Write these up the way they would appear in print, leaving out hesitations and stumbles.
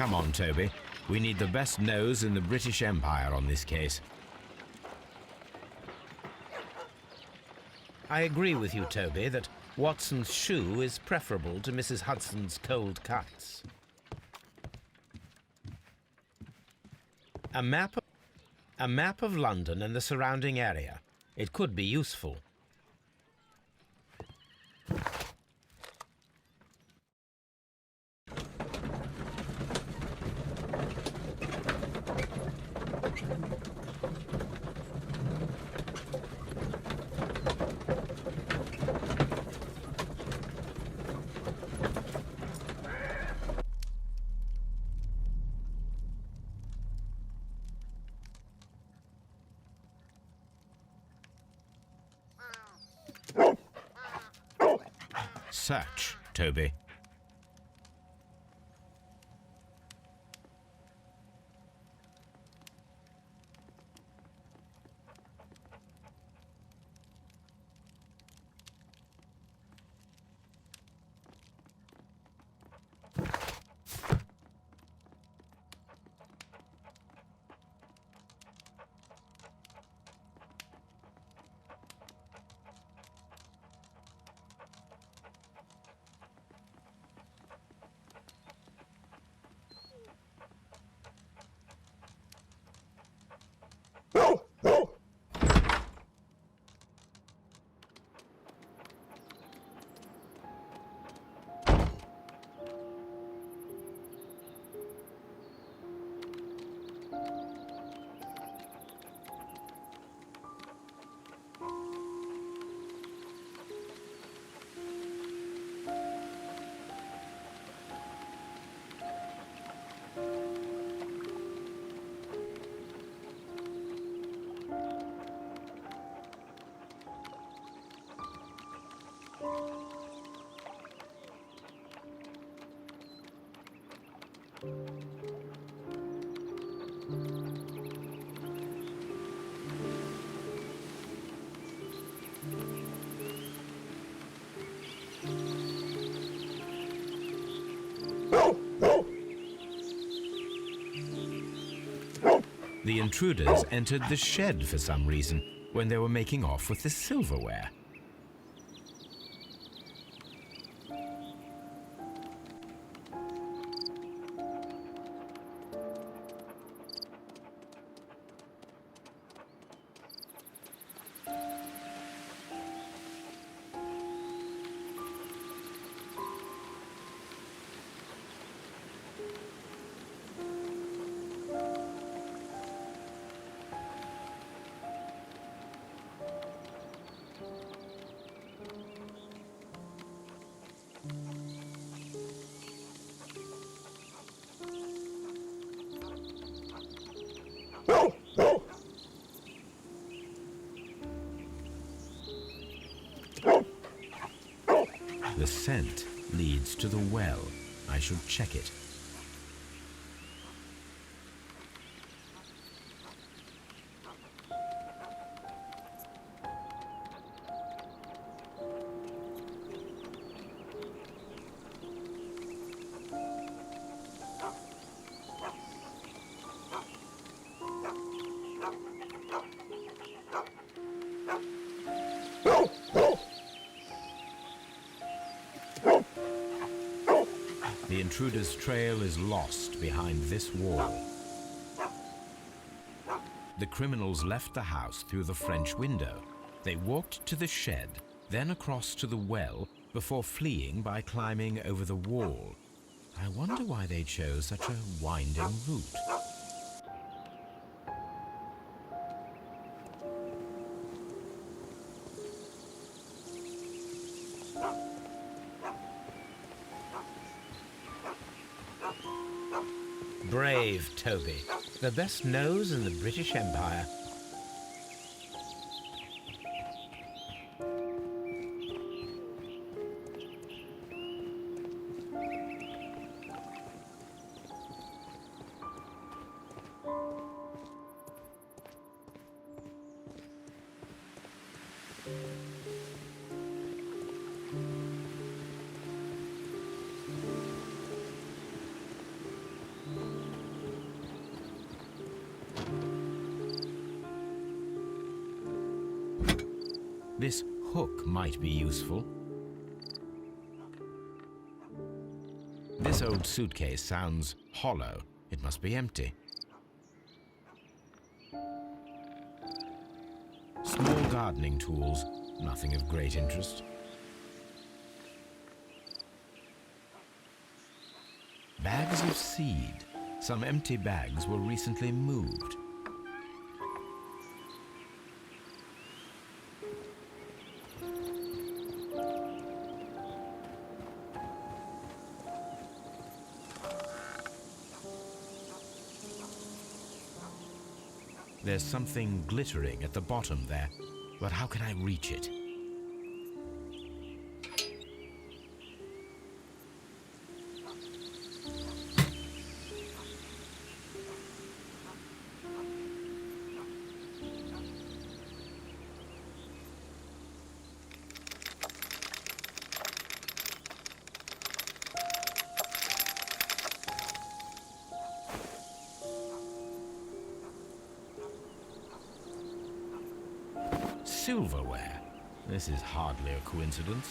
Come on, Toby. We need the best nose in the British Empire on this case. I agree with you, Toby, that Watson's shoe is preferable to Mrs. Hudson's cold cuts. A map of London and the surrounding area. It could be useful. Search, Toby. The intruders entered the shed for some reason when they were making off with the silverware. The scent leads to the well. I should check it. The intruder's trail is lost behind this wall. The criminals left the house through the French window. They walked to the shed, then across to the well, before fleeing by climbing over the wall. I wonder why they chose such a winding route. Brave Toby, the best nose in the British Empire. This hook might be useful. This old suitcase sounds hollow. It must be empty. Small gardening tools, nothing of great interest. Bags of seed. Some empty bags were recently moved. There's something glittering at the bottom there, but how can I reach it? Silverware. This is hardly a coincidence.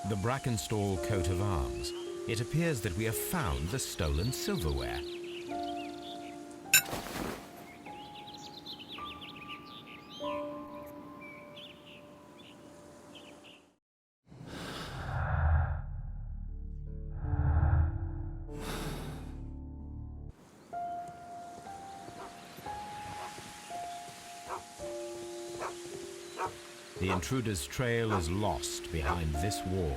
The Brackenstall coat of arms. It appears that we have found the stolen silverware. The intruder's trail is lost behind this wall.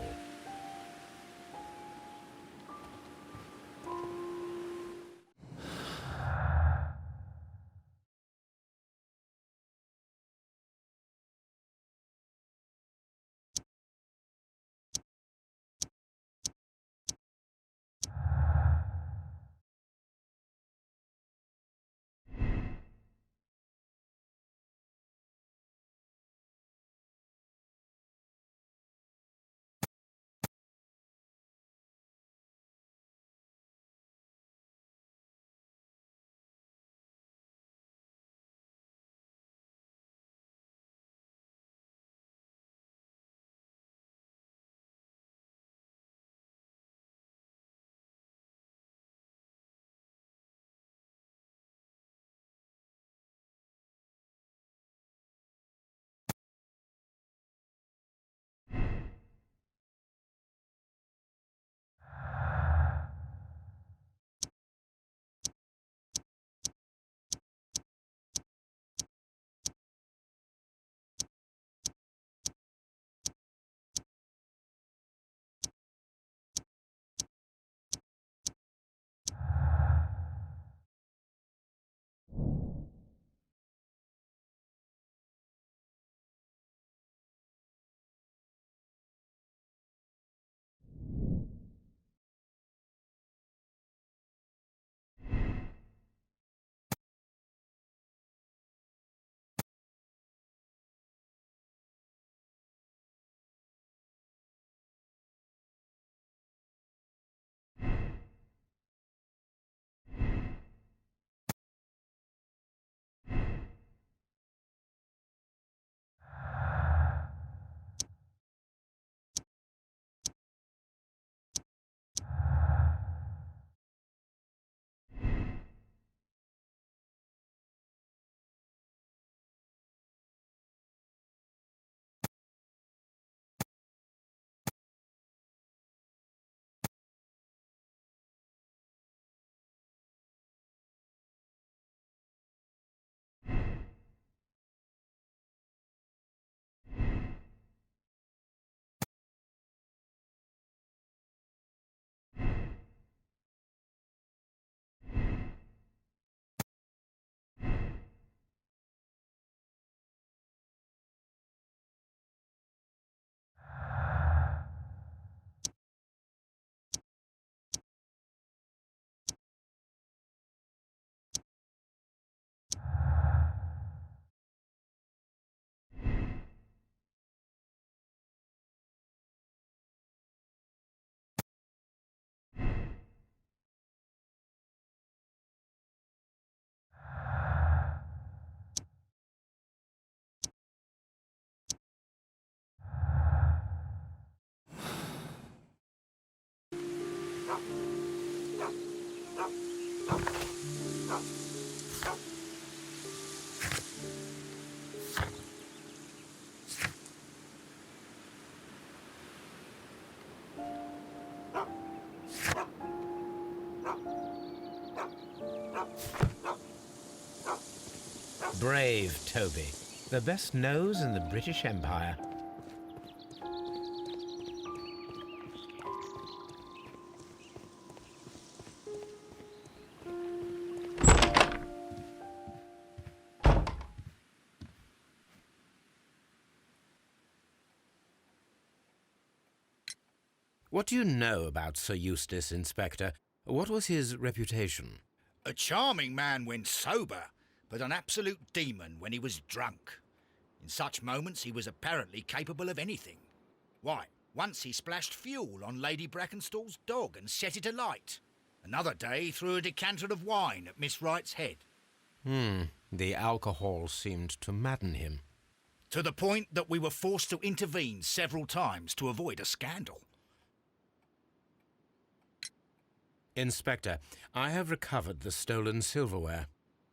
Brave Toby, the best nose in the British Empire. What do you know about Sir Eustace, Inspector? What was his reputation? A charming man when sober, but an absolute demon when he was drunk. In such moments he was apparently capable of anything. Why, once he splashed fuel on Lady Brackenstall's dog and set it alight. Another day he threw a decanter of wine at Miss Wright's head. The alcohol seemed to madden him. To the point that we were forced to intervene several times to avoid a scandal. Inspector, I have recovered the stolen silverware.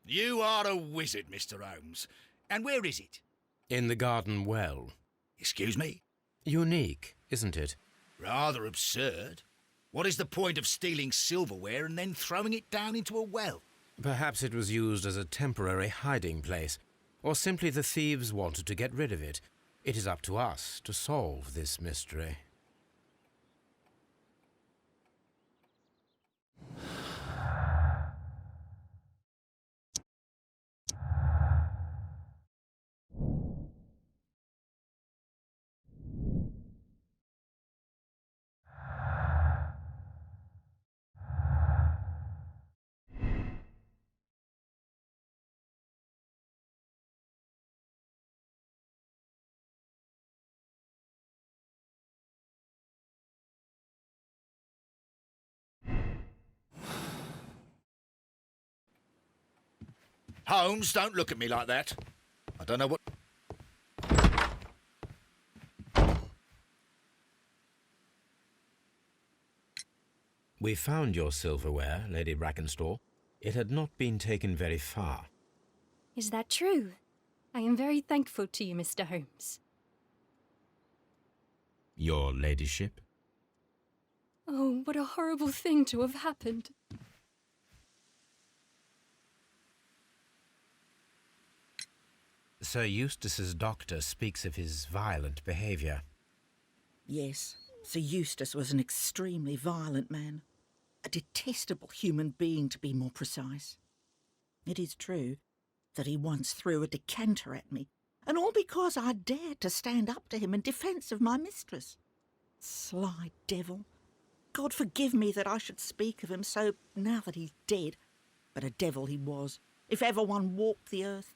You are a wizard, Mr. Holmes. And where is it? In the garden well. Excuse me? Unique, isn't it? Rather absurd. What is the point of stealing silverware and then throwing it down into a well? Perhaps it was used as a temporary hiding place, or simply the thieves wanted to get rid of it. It is up to us to solve this mystery. Holmes, don't look at me like that. I don't know what... We found your silverware, Lady Brackenstall. It had not been taken very far. Is that true? I am very thankful to you, Mr. Holmes. Your ladyship? Oh, what a horrible thing to have happened. Sir Eustace's doctor speaks of his violent behaviour. Yes, Sir Eustace was an extremely violent man. A detestable human being, to be more precise. It is true that he once threw a decanter at me, and all because I dared to stand up to him in defence of my mistress. Sly devil. God forgive me that I should speak of him so now that he's dead, but a devil he was, if ever one walked the earth.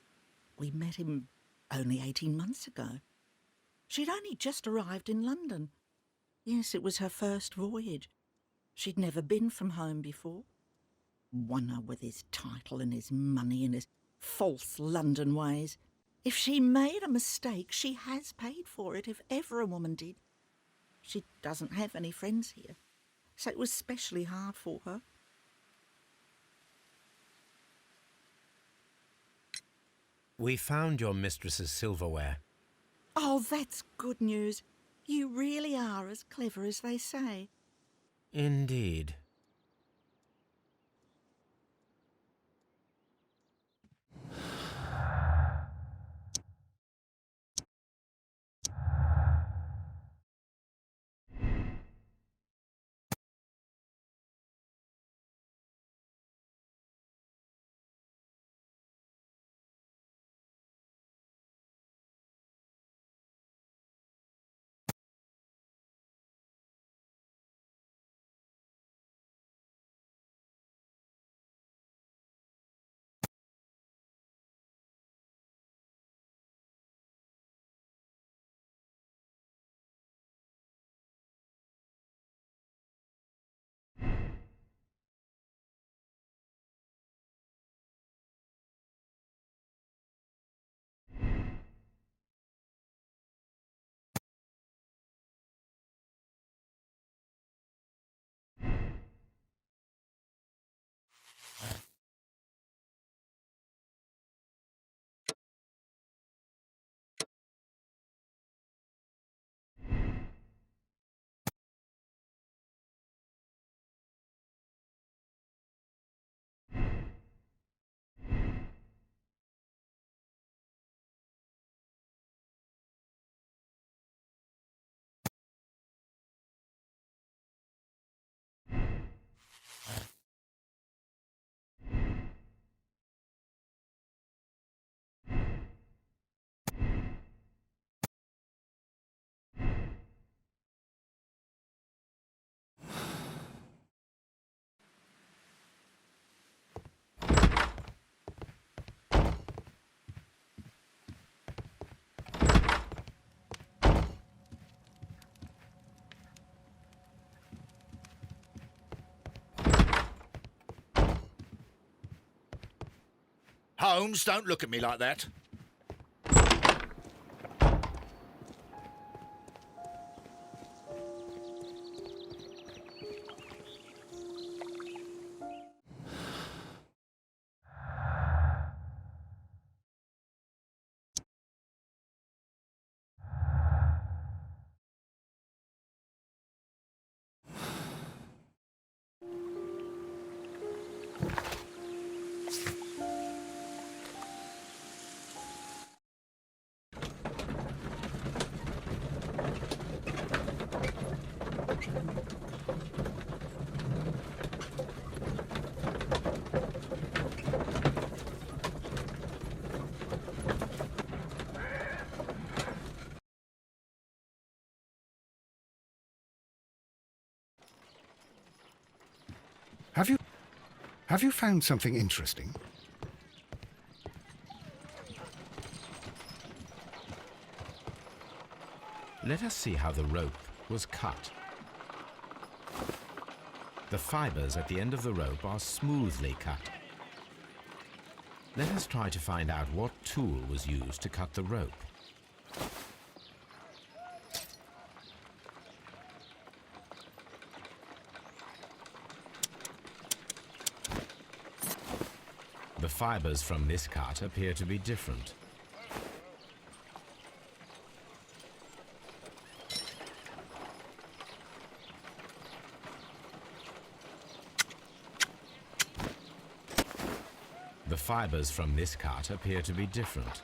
We met him only 18 months ago. She'd only just arrived in London. Yes, it was her first voyage. She'd never been from home before. Wonder with his title and his money and his false London ways. If she made a mistake, she has paid for it, if ever a woman did. She doesn't have any friends here, so it was specially hard for her. We found your mistress's silverware. Oh, that's good news. You really are as clever as they say. Indeed. Holmes, don't look at me like that. Have you found something interesting? Let us see how the rope was cut. The fibers at the end of the rope are smoothly cut. Let us try to find out what tool was used to cut the rope. The fibers from this cut appear to be different. The fibers from this cut appear to be different.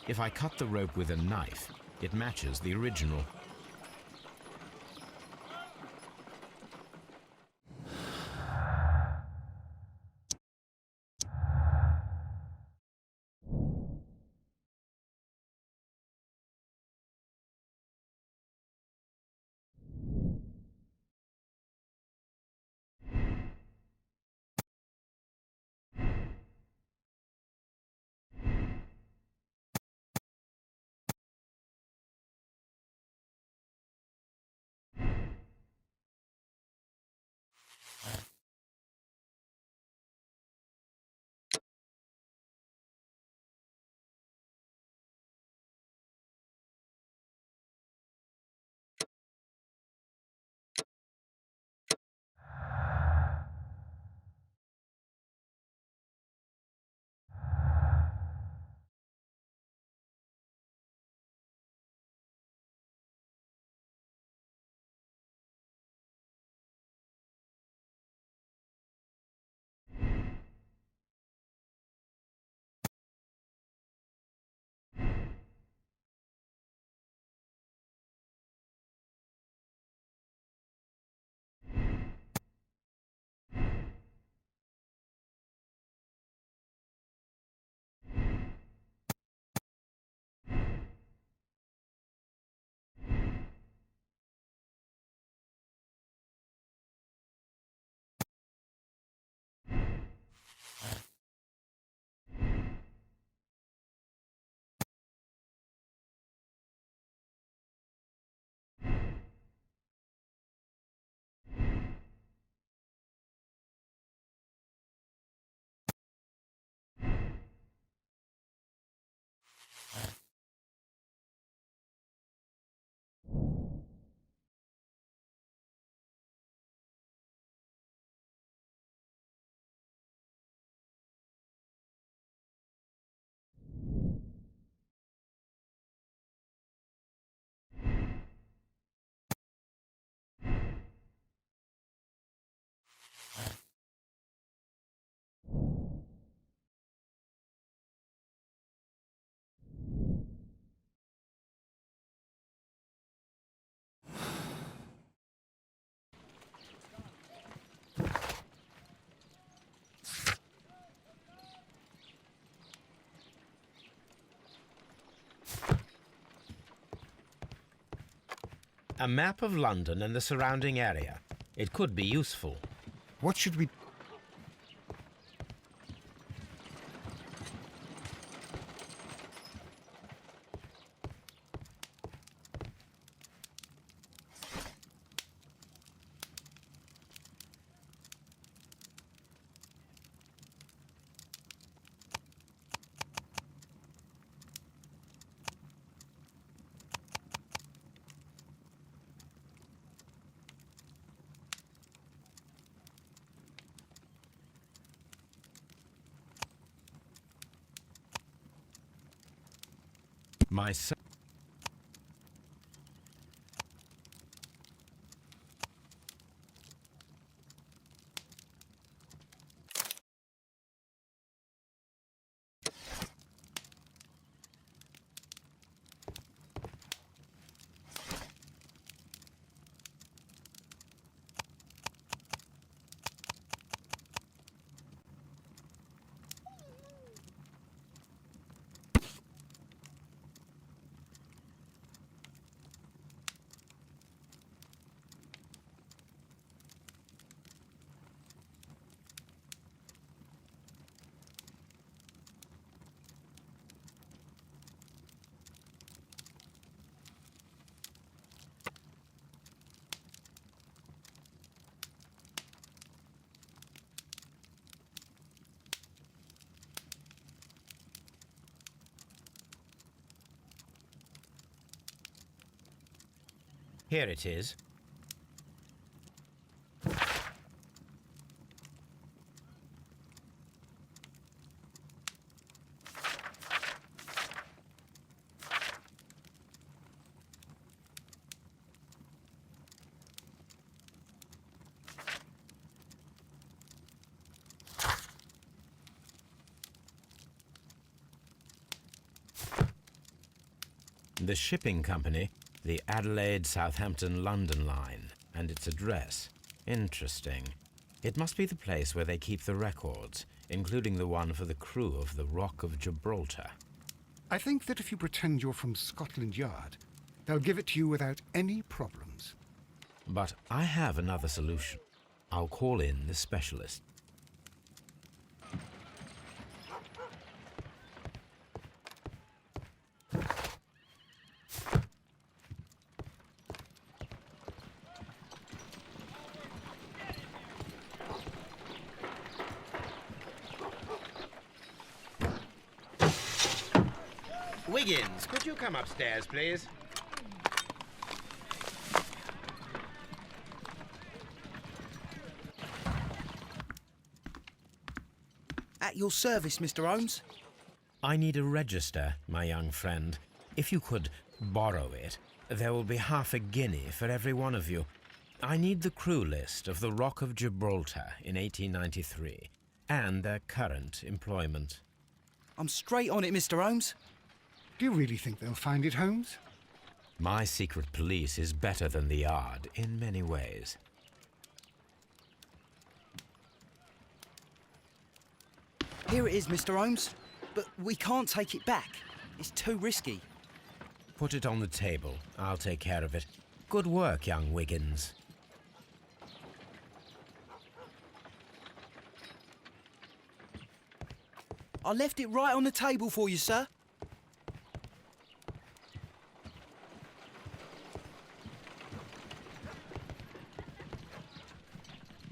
If I cut the rope with a knife, it matches the original. A map of London and the surrounding area. It could be useful. What should we... My son. Here it is. The shipping company, the Adelaide, Southampton, London line, and its address. Interesting. It must be the place where they keep the records, including the one for the crew of the Rock of Gibraltar. I think that if you pretend you're from Scotland Yard, they'll give it to you without any problems. But I have another solution. I'll call in the specialist. Wiggins, could you come upstairs, please? At your service, Mr. Holmes. I need a register, my young friend. If you could borrow it, there will be half a guinea for every one of you. I need the crew list of the Rock of Gibraltar in 1893 and their current employment. I'm straight on it, Mr. Holmes. Do you really think they'll find it, Holmes? My secret police is better than the Yard in many ways. Here it is, Mr. Holmes. But we can't take it back. It's too risky. Put it on the table. I'll take care of it. Good work, young Wiggins. I left it right on the table for you, sir.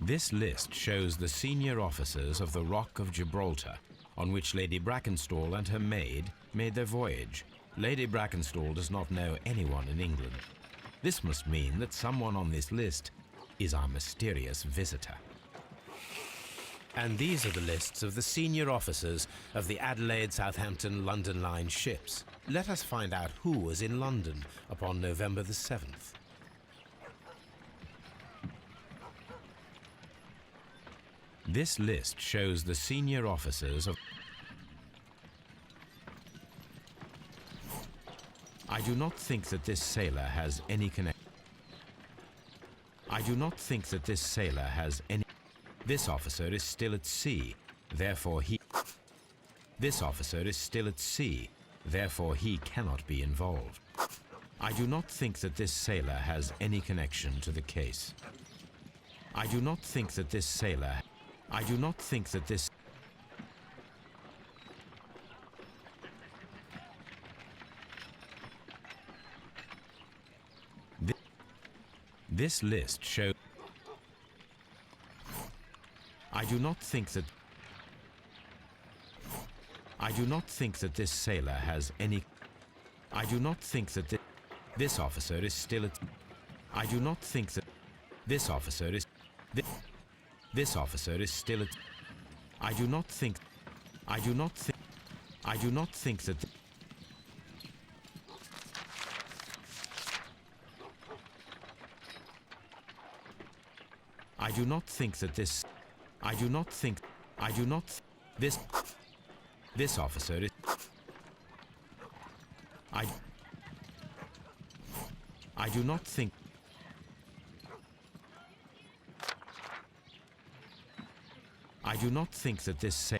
This list shows the senior officers of the Rock of Gibraltar, on which Lady Brackenstall and her maid made their voyage. Lady Brackenstall does not know anyone in England. This must mean that someone on this list is our mysterious visitor. And these are the lists of the senior officers of the Adelaide, Southampton, London line ships. Let us find out who was in London upon November the 7th. This list shows the senior officers of... I do not think that this sailor has any connection. I do not think that this sailor has any... This officer is still at sea, therefore he... This officer is still at sea, therefore he cannot be involved. I do not think that this sailor has any connection to the case. I do not think that this sailor... I do not think that this... This list shows... I do not think that... I do not think that this sailor has any... I do not think that this officer is still at... I do not think that this officer is... This officer is still at... I do not think... I do not think... I do not think that... I do not think that this... I do not think... I do not... This... This officer is... I do not think... I do not think that this...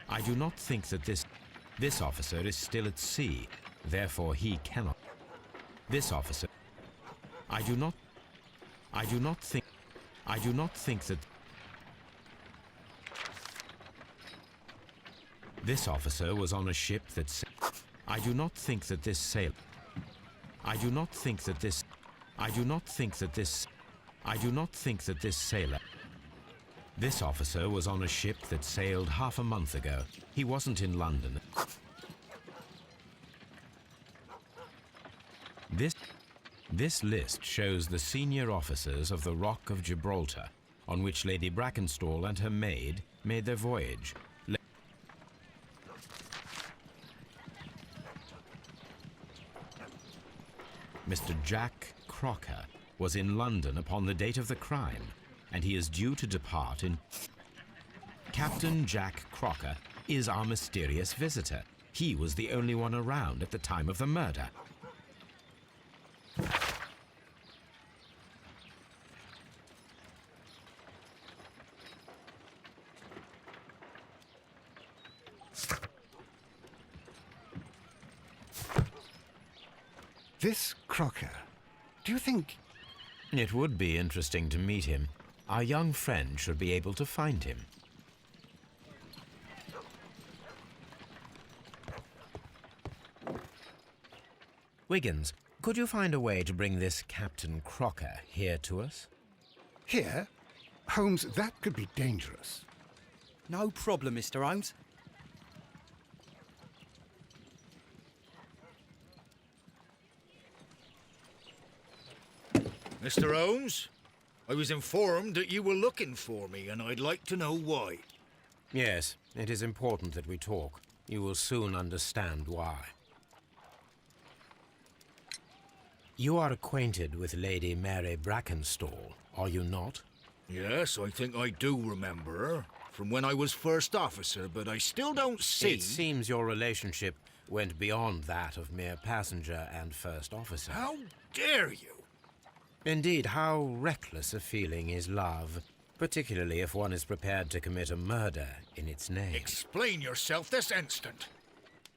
I do not think that this... This officer is still at sea. Therefore, he cannot... This officer... I do not... I do not think... I do not think that... This officer was on a ship that... I do not think that this sail... I do not think that this... I do not think that this... I do not think that this sailor... This officer was on a ship that sailed half a month ago. He wasn't in London. This list shows the senior officers of the Rock of Gibraltar, on which Lady Brackenstall and her maid made their voyage. Mr. Jack Crocker was in London upon the date of the crime, and he is due to depart in... Captain Jack Crocker is our mysterious visitor. He was the only one around at the time of the murder. This Crocker, do you think... It would be interesting to meet him. Our young friend should be able to find him. Wiggins, could you find a way to bring this Captain Crocker here to us? Here? Holmes, that could be dangerous. No problem, Mr. Holmes. Mr. Holmes, I was informed that you were looking for me, and I'd like to know why. Yes, it is important that we talk. You will soon understand why. You are acquainted with Lady Mary Brackenstall, are you not? Yes, I think I do remember her, from when I was first officer, but I still don't see... It seems your relationship went beyond that of mere passenger and first officer. How dare you? Indeed, how reckless a feeling is love, particularly if one is prepared to commit a murder in its name. Explain yourself this instant.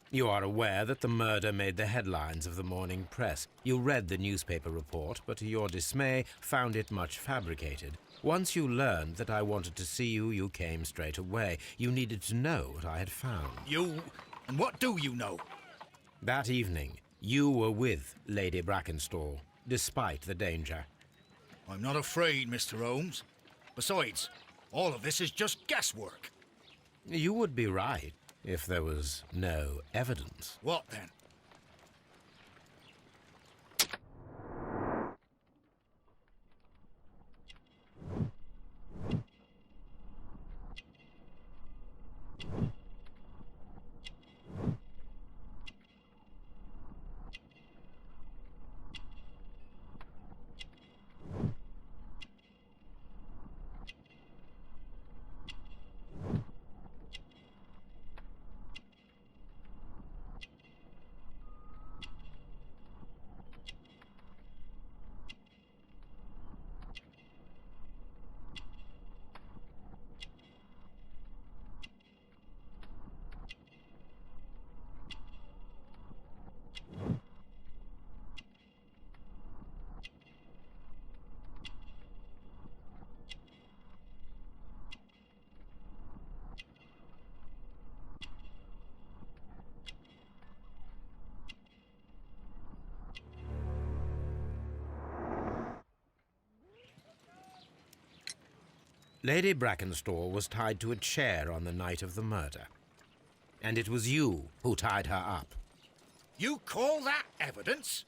You are aware that the murder made the headlines of the morning press. You read the newspaper report, but to your dismay, found it much fabricated. Once you learned that I wanted to see you, you came straight away. You needed to know what I had found. You... and what do you know? That evening, you were with Lady Brackenstall, despite the danger. I'm not afraid, Mr. Holmes. Besides, all of this is just guesswork. You would be right if there was no evidence. What then? Lady Brackenstall was tied to a chair on the night of the murder. And it was you who tied her up. You call that evidence?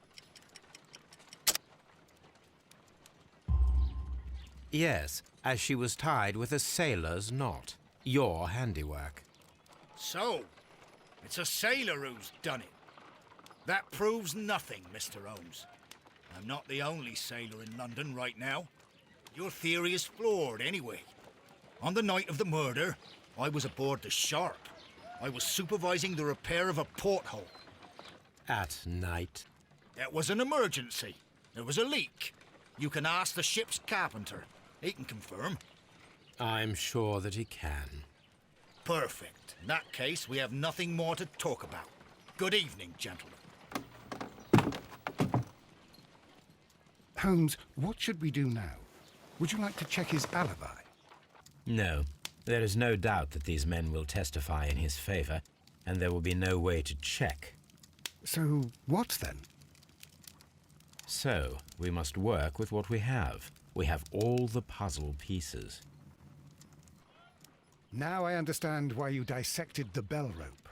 Yes, as she was tied with a sailor's knot. Your handiwork. So, it's a sailor who's done it. That proves nothing, Mr. Holmes. I'm not the only sailor in London right now. Your theory is flawed, anyway. On the night of the murder, I was aboard the Sharp. I was supervising the repair of a porthole. At night. It was an emergency. There was a leak. You can ask the ship's carpenter. He can confirm. I'm sure that he can. Perfect. In that case, we have nothing more to talk about. Good evening, gentlemen. Holmes, what should we do now? Would you like to check his alibi? No. There is no doubt that these men will testify in his favor, and there will be no way to check. So, what then? So, we must work with what we have. We have all the puzzle pieces. Now I understand why you dissected the bell rope.